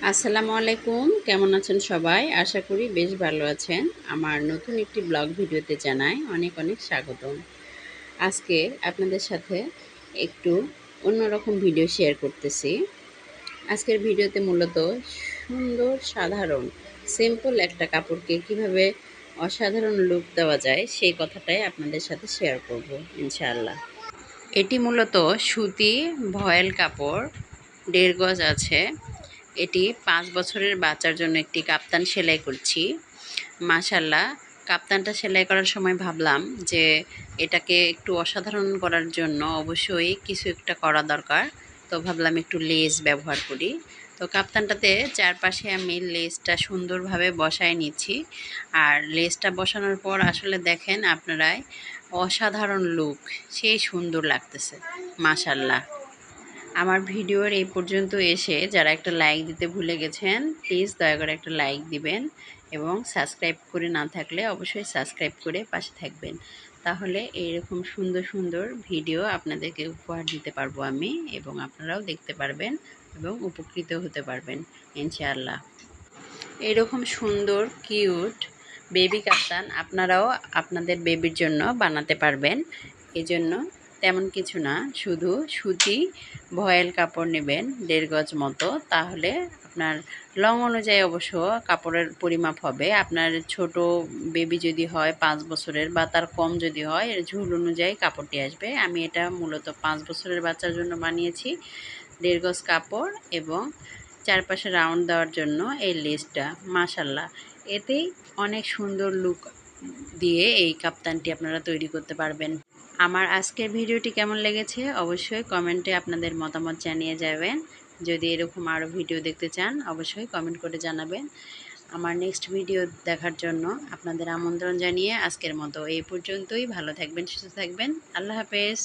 আসসালামু আলাইকুম, কেমন আছেন সবাই? আশা করি বেশ ভালো আছেন। আমার নতুন একটি ব্লগ ভিডিওতে জানাই অনেক অনেক স্বাগতম। আজকে আপনাদের সাথে একটু অন্যরকম ভিডিও শেয়ার করতেছি। আজকের ভিডিওতে মূলত সুন্দর সাধারণ সিম্পল একটা কাপড়কে কিভাবে অসাধারণ লুক দেওয়া যায় সেই কথাটাই আপনাদের সাথে শেয়ার করব ইনশাআল্লাহ। এটি মূলত সুতি ভয়েল কাপড়, 1.5 গজ আছে। এটি 5 বছরের বাচ্চার জন্য একটি কাপ্তান সেলাই করছি। মাশাআল্লাহ, কাপ্তানটা সেলাই করার সময় ভাবলাম যে এটাকে একটু অসাধারণ করার জন্য অবশ্যই কিছু একটা করা দরকার। তো ভাবলাম একটু লেস ব্যবহার করি। তো কাপ্তানটাতে চারপাশে আমি লেসটা সুন্দরভাবে বসায় নিচ্ছি। আর লেসটা বসানোর পর আসলে দেখেন আপনারাই, অসাধারণ লুক, সেই সুন্দর লাগতেছে মাশাআল্লাহ। আমার ভিডিওর এই পর্যন্ত এসে যারা একটা লাইক দিতে ভুলে গেছেন, প্লিজ দয়া করে একটা লাইক দিবেন এবং সাবস্ক্রাইব করে না থাকলে অবশ্যই সাবস্ক্রাইব করে পাশে থাকবেন। তাহলে এইরকম সুন্দর সুন্দর ভিডিও আপনাদেরকে উপহার দিতে পারবো আমি, এবং আপনারাও দেখতে পারবেন এবং উপকৃত হতে পারবেন ইনশাআল্লাহ। এরকম সুন্দর কিউট বেবি কাপ্তান আপনারাও আপনাদের বেবির জন্য বানাতে পারবেন। এজন্য তেমন কিছু না, শুধু সুতি ভয়েল কাপড় নেবেন 1.5 গজ মতো। তাহলে আপনার লং অনুযায়ী অবশ্য কাপড়ের পরিমাপ হবে। আপনার ছোট বেবি যদি হয় 5 বছরের বা তার কম যদি হয়, এর ঝুল অনুযায়ী কাপড়টি আসবে। আমি এটা মূলত 5 বছরের বাচ্চার জন্য বানিয়েছি। 1.5 গজ কাপড় এবং চারপাশে রাউন্ড দেওয়ার জন্য এই লেসটা মাশাআল্লাহ, এতেই অনেক সুন্দর লুক দিয়ে এই কাপ্তানটি আপনারা তৈরি করতে পারবেন। আমার আজকের ভিডিওটি কেমন লেগেছে অবশ্যই কমেন্টে আপনাদের মতামত জানিয়ে যাবেন। যদি এরকম আরও ভিডিও দেখতে চান অবশ্যই কমেন্ট করে জানাবেন। আমার নেক্সট ভিডিও দেখার জন্য আপনাদের আমন্ত্রণ জানিয়ে আজকের মতো এই পর্যন্তই। ভালো থাকবেন, সুস্থ থাকবেন। আল্লাহ হাফেজ।